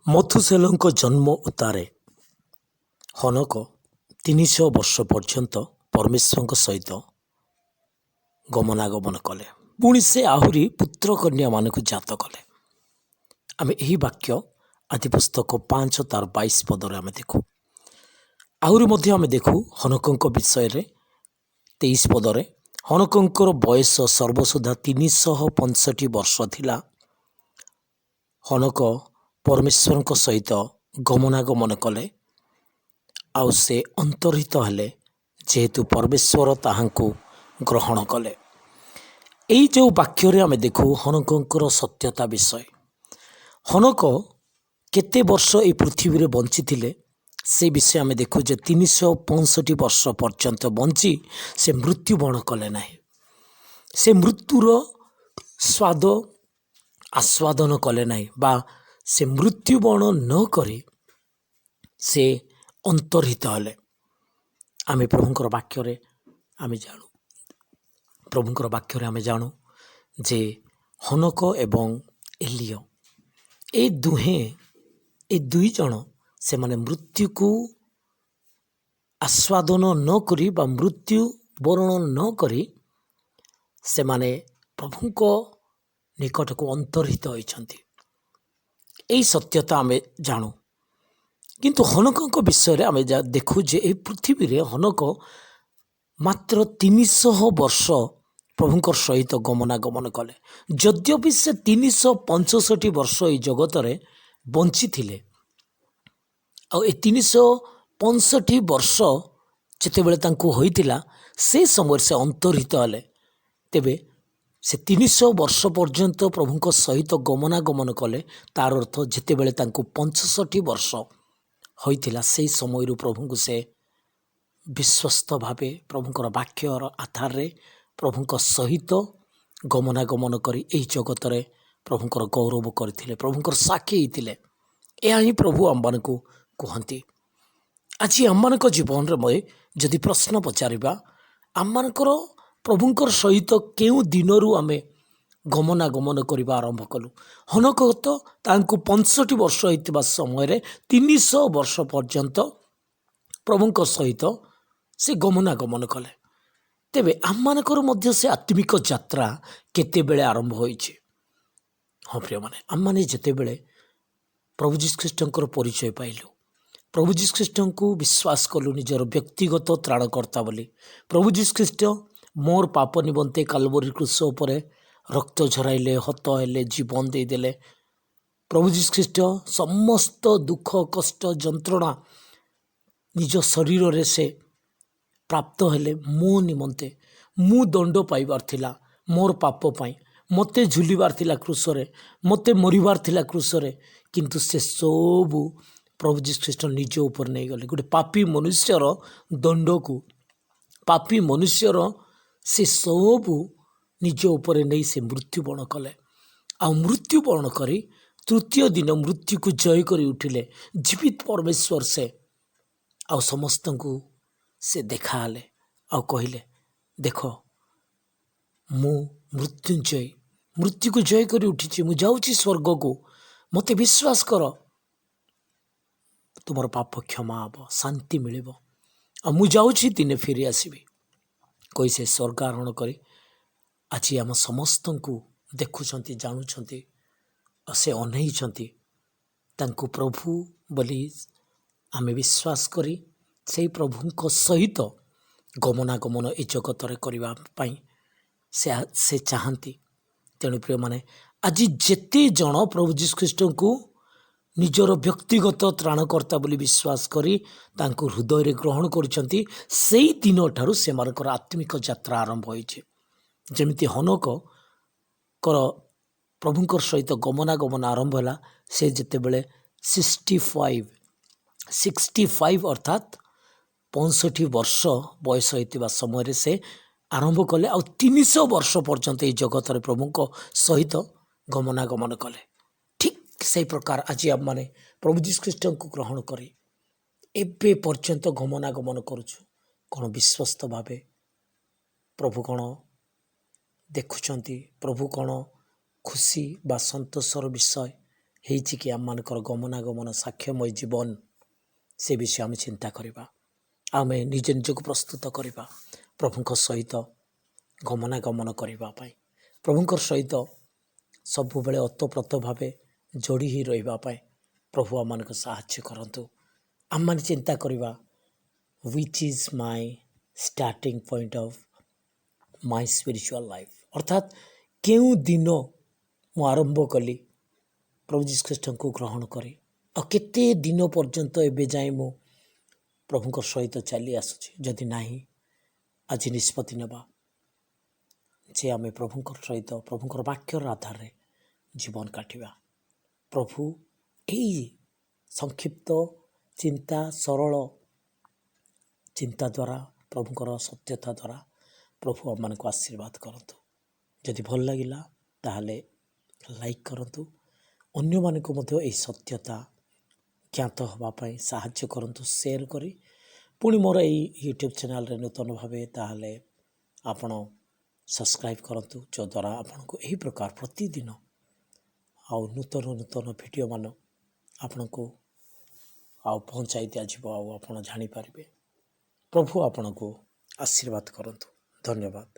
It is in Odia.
ମଥୁସେଲଙ୍କ ଜନ୍ମ ଉତ୍ତାରେ ହନକ 300 ବର୍ଷ ପର୍ଯ୍ୟନ୍ତ ପରମେଶ୍ୱରଙ୍କ ସହିତ ଗମନାଗମନ କଲେ। ପୁଣି ସେ ଆହୁରି ପୁତ୍ର କନ୍ୟାମାନଙ୍କୁ ଜାତ କଲେ। ଆମେ ଏହି ବାକ୍ୟ ଆଦି ପୁସ୍ତକ 5:22 ପଦରେ ଆମେ ଦେଖୁ। ଆହୁରି ମଧ୍ୟ ଆମେ ଦେଖୁ ହନକଙ୍କ ବିଷୟରେ 23 ପଦରେ ହନକଙ୍କର ବୟସ ସର୍ବସୁଦ୍ଧା 365 ବର୍ଷ ଥିଲା। ହନକ ପରମେଶ୍ୱରଙ୍କ ସହିତ ଗମନାଗମନ କଲେ ଆଉ ସେ ଅନ୍ତର୍ହିତ ହେଲେ, ଯେହେତୁ ପରମେଶ୍ୱର ତାହାଙ୍କୁ ଗ୍ରହଣ କଲେ। ଏଇ ଯେଉଁ ବାକ୍ୟରେ ଆମେ ଦେଖୁ ହନକଙ୍କର ସତ୍ୟତା ବିଷୟ। ହନକ କେତେ ବର୍ଷ ଏହି ପୃଥିବୀରେ ବଞ୍ଚିଥିଲେ ସେ ବିଷୟ ଆମେ ଦେଖୁ ଯେ 365 ବର୍ଷ ପର୍ଯ୍ୟନ୍ତ ବଞ୍ଚି ସେ ମୃତ୍ୟୁବରଣ କଲେ ନାହିଁ। ସେ ମୃତ୍ୟୁର ସ୍ୱାଦ ଆସ୍ୱାଦନ କଲେ ନାହିଁ ବା ସେ ମୃତ୍ୟୁବରଣ ନ କରି ସେ ଅନ୍ତର୍ହିତ ହେଲେ। ଆମେ ପ୍ରଭୁଙ୍କର ବାକ୍ୟରେ ଆମେ ଜାଣୁ ଯେ ହନକ ଏବଂ ଏଲିୟ ଏ ଦୁଇ ଜଣ ସେମାନେ ମୃତ୍ୟୁକୁ ଆସ୍ୱାଦନ ନ କରି ବା ମୃତ୍ୟୁ ବରଣ ନ କରି ସେମାନେ ପ୍ରଭୁଙ୍କ ନିକଟକୁ ଅନ୍ତର୍ହିତ ହୋଇଛନ୍ତି। ଏହି ସତ୍ୟତା ଆମେ ଜାଣୁ। କିନ୍ତୁ ହନକଙ୍କ ବିଷୟରେ ଆମେ ଦେଖୁ ଯେ ଏହି ପୃଥିବୀରେ ହନକ ମାତ୍ର 300 ବର୍ଷ ପ୍ରଭୁଙ୍କର ସହିତ ଗମନାଗମନ କଲେ। ଯଦ୍ୟପି ସେ 365 ବର୍ଷ ଏହି ଜଗତରେ ବଞ୍ଚିଥିଲେ, ଆଉ ଏ 365 ବର୍ଷ ଯେତେବେଳେ ତାଙ୍କୁ ହୋଇଥିଲା ସେ ସମୟରେ ସେ ଅନ୍ତର୍ହିତ ହେଲେ। ତେବେ ସେ 300 ବର୍ଷ ପର୍ଯ୍ୟନ୍ତ ପ୍ରଭୁଙ୍କ ସହିତ ଗମନାଗମନ କଲେ। ତାର ଅର୍ଥ ଯେତେବେଳେ ତାଙ୍କୁ 65 ବର୍ଷ ହୋଇଥିଲା ସେହି ସମୟରୁ ପ୍ରଭୁଙ୍କୁ ସେ ବିଶ୍ୱସ୍ତ ଭାବେ ପ୍ରଭୁଙ୍କର ବାକ୍ୟର ଆଧାରରେ ପ୍ରଭୁଙ୍କ ସହିତ ଗମନାଗମନ କରି ଏହି ଜଗତରେ ପ୍ରଭୁଙ୍କର ଗୌରବ କରିଥିଲେ, ପ୍ରଭୁଙ୍କର ସାକ୍ଷୀ ହେଇଥିଲେ। ଏହା ହିଁ ପ୍ରଭୁ ଆମମାନଙ୍କୁ କୁହନ୍ତି। ଆଜି ଆମମାନଙ୍କ ଜୀବନରେ ଯଦି ପ୍ରଶ୍ନ ପଚାରିବା, ଆମମାନଙ୍କର ପ୍ରଭୁଙ୍କର ସହିତ କେଉଁ ଦିନରୁ ଆମେ ଗମନାଗମନ କରିବା ଆରମ୍ଭ କଲୁ? ହନକ ତ ତାଙ୍କୁ 65 ବର୍ଷ ହୋଇଥିବା ସମୟରେ 300 ବର୍ଷ ପର୍ଯ୍ୟନ୍ତ ପ୍ରଭୁଙ୍କ ସହିତ ସେ ଗମନାଗମନ କଲେ। ତେବେ ଆମମାନଙ୍କର ମଧ୍ୟ ସେ ଆତ୍ମିକ ଯାତ୍ରା କେତେବେଳେ ଆରମ୍ଭ ହୋଇଛି? ହଁ ପ୍ରିୟମାନେ, ଆମମାନେ ଯେତେବେଳେ ପ୍ରଭୁ ଯୀଶୁଖ୍ରୀଷ୍ଟଙ୍କର ପରିଚୟ ପାଇଲୁ, ପ୍ରଭୁ ଯୀଶୁଖ୍ରୀଷ୍ଟଙ୍କୁ ବିଶ୍ୱାସ କଲୁ ନିଜର ବ୍ୟକ୍ତିଗତ ତ୍ରାଣକର୍ତ୍ତା ବୋଲି, ପ୍ରଭୁ ଯୀଶୁଖ୍ରୀଷ୍ଟ ମୋର ପାପ ନିମନ୍ତେ କାଲବରୀ କ୍ରୁଶ ଉପରେ ରକ୍ତ ଝରାଇଲେ, ହତ ହେଲେ, ଜୀବନ ଦେଇଦେଲେ। ପ୍ରଭୁ ଯୀଶୁଖ୍ରୀଷ୍ଟ ସମସ୍ତ ଦୁଃଖ କଷ୍ଟ ଯନ୍ତ୍ରଣା ନିଜ ଶରୀରରେ ସେ ପ୍ରାପ୍ତ ହେଲେ ମୋ ନିମନ୍ତେ। ମୁଁ ଦଣ୍ଡ ପାଇବାର ଥିଲା ମୋର ପାପ ପାଇଁ, ମୋତେ ଝୁଲିବାର ଥିଲା କ୍ରୁଶରେ, ମୋତେ ମରିବାର ଥିଲା କ୍ରୁଶରେ। କିନ୍ତୁ ସେ ସବୁ ପ୍ରଭୁ ଯୀଶୁଖ୍ରୀଷ୍ଟ ନିଜ ଉପରେ ନେଇଗଲେ। ଗୋଟେ ପାପୀ ମନୁଷ୍ୟର ଦଣ୍ଡକୁ, ପାପୀ ମନୁଷ୍ୟର ସେ ସବୁ ନିଜ ଉପରେ ନେଇ ସେ ମୃତ୍ୟୁବରଣ କଲେ। ଆଉ ମୃତ୍ୟୁବରଣ କରି ତୃତୀୟ ଦିନ ମୃତ୍ୟୁକୁ ଜୟ କରି ଉଠିଲେ। ଜୀବିତ ପରମେଶ୍ୱର ସେ। ଆଉ ସମସ୍ତଙ୍କୁ ସେ ଦେଖାହେଲେ ଆଉ କହିଲେ, ଦେଖ ମୁଁ ମୃତ୍ୟୁଞ୍ଜୟ, ମୃତ୍ୟୁକୁ ଜୟ କରି ଉଠିଛି, ମୁଁ ଯାଉଛି ସ୍ୱର୍ଗକୁ, ମୋତେ ବିଶ୍ୱାସ କର, ତୁମର ପାପ କ୍ଷମା ହେବ, ଶାନ୍ତି ମିଳିବ, ଆଉ ମୁଁ ଯାଉଛି ଦିନେ ଫେରି ଆସିବି କହି ସେ ସ୍ୱର୍ଗାରୋହଣ କରି ଆଜି ଆମ ସମସ୍ତଙ୍କୁ ଦେଖୁଛନ୍ତି, ଜାଣୁଛନ୍ତି, ଆଉ ସେ ଅନେଇଛନ୍ତି। ତାଙ୍କୁ ପ୍ରଭୁ ବୋଲି ଆମେ ବିଶ୍ୱାସ କରି ସେଇ ପ୍ରଭୁଙ୍କ ସହିତ ଗମନାଗମନ ଏ ଜଗତରେ କରିବା ପାଇଁ ସେ ଚାହାନ୍ତି। ତେଣୁ ପ୍ରିୟମାନେ, ଆଜି ଯେତେ ଜଣ ପ୍ରଭୁ ଯୀଶୁଖ୍ରୀଷ୍ଟଙ୍କୁ ନିଜର ବ୍ୟକ୍ତିଗତ ତ୍ରାଣକର୍ତ୍ତା ବୋଲି ବିଶ୍ୱାସ କରି ତାଙ୍କୁ ହୃଦୟରେ ଗ୍ରହଣ କରୁଛନ୍ତି, ସେଇ ଦିନଠାରୁ ସେମାନଙ୍କର ଆତ୍ମିକ ଯାତ୍ରା ଆରମ୍ଭ ହୋଇଛି। ଯେମିତି ହନକଙ୍କର ପ୍ରଭୁଙ୍କର ସହିତ ଗମନାଗମନ ଆରମ୍ଭ ହେଲା, ସେ ଯେତେବେଳେ 65 ଅର୍ଥାତ୍ 65 ବର୍ଷ ବୟସ ହୋଇଥିବା ସମୟରେ ସେ ଆରମ୍ଭ କଲେ। ଆଉ 300 ବର୍ଷ ପର୍ଯ୍ୟନ୍ତ ଏହି ଜଗତରେ ପ୍ରଭୁଙ୍କ ସହିତ ଗମନାଗମନ କଲେ। ଠିକ୍ ସେହି ପ୍ରକାର ଆଜି ଆମମାନେ ପ୍ରଭୁ ଯୀଶୁଖ୍ରୀଷ୍ଟଙ୍କୁ ଗ୍ରହଣ କରି ଏବେ ପର୍ଯ୍ୟନ୍ତ ଗମନାଗମନ କରୁଛୁ। କ'ଣ ବିଶ୍ୱସ୍ତ ଭାବେ ପ୍ରଭୁ କ'ଣ ଦେଖୁଛନ୍ତି? ପ୍ରଭୁ କ'ଣ ଖୁସି ବା ସନ୍ତୋଷର ବିଷୟ ହେଇଛି କି ଆମମାନଙ୍କର ଗମନାଗମନ ସାକ୍ଷ୍ୟମୟ ଜୀବନ ସେ ବିଷୟ ଆମେ ଚିନ୍ତା କରିବା। ଆମେ ନିଜ ନିଜକୁ ପ୍ରସ୍ତୁତ କରିବା ପ୍ରଭୁଙ୍କ ସହିତ ଗମନାଗମନ କରିବା ପାଇଁ, ପ୍ରଭୁଙ୍କର ସହିତ ସବୁବେଳେ ଓତପ୍ରୋତ ଭାବେ ଯୋଡ଼ି ହୋଇ ରହିବା ପାଇଁ ପ୍ରଭୁ ଆମମାନଙ୍କୁ ସାହାଯ୍ୟ କରନ୍ତୁ। ଆମମାନେ ଚିନ୍ତା କରିବା which is my starting point of my spiritual life, ଅର୍ଥାତ୍ କେଉଁ ଦିନ ମୁଁ ଆରମ୍ଭ କଲି ପ୍ରଭୁ ଯୀଶୁ ଖ୍ରୀଷ୍ଟଙ୍କୁ ଗ୍ରହଣ କରି, ଆଉ କେତେ ଦିନ ପର୍ଯ୍ୟନ୍ତ ଏବେ ଯାଏଁ ମୁଁ ପ୍ରଭୁଙ୍କ ସହିତ ଚାଲି ଆସୁଛି। ଯଦି ନାହିଁ, ଆଜି ନିଷ୍ପତ୍ତି ନେବା ଯେ ଆମେ ପ୍ରଭୁଙ୍କର ସହିତ ପ୍ରଭୁଙ୍କର ବାକ୍ୟର ଆଧାରରେ ଜୀବନ କାଟିବା। ପ୍ରଭୁ ଏହି ସଂକ୍ଷିପ୍ତ ଚିନ୍ତା, ସରଳ ଚିନ୍ତା ଦ୍ୱାରା, ପ୍ରଭୁଙ୍କର ସତ୍ୟତା ଦ୍ୱାରା ପ୍ରଭୁ ଆମମାନଙ୍କୁ ଆଶୀର୍ବାଦ କରନ୍ତୁ। ଯଦି ଭଲ ଲାଗିଲା ତାହେଲେ ଲାଇକ୍ କରନ୍ତୁ। ଅନ୍ୟମାନଙ୍କୁ ମଧ୍ୟ ଏହି ସତ୍ୟତା ଜ୍ଞାତ ହେବା ପାଇଁ ସାହାଯ୍ୟ କରନ୍ତୁ ସେୟାର କରି। ପୁଣି ମୋର ଏହି ୟୁଟ୍ୟୁବ୍ ଚ୍ୟାନେଲରେ ନୂତନ ଭାବେ ତାହେଲେ ଆପଣ ସବସ୍କ୍ରାଇବ୍ କରନ୍ତୁ, ଯଦ୍ୱାରା ଆପଣଙ୍କୁ ଏହି ପ୍ରକାର ପ୍ରତିଦିନ ଆଉ ନୂତନ ଭିଡ଼ିଓ ମାନ ଆପଣଙ୍କୁ ଆଉ ପହଞ୍ଚାଇ ଦିଆଯିବ, ଆଉ ଆପଣ ଜାଣିପାରିବେ। ପ୍ରଭୁ ଆପଣଙ୍କୁ ଆଶୀର୍ବାଦ କରନ୍ତୁ। ଧନ୍ୟବାଦ।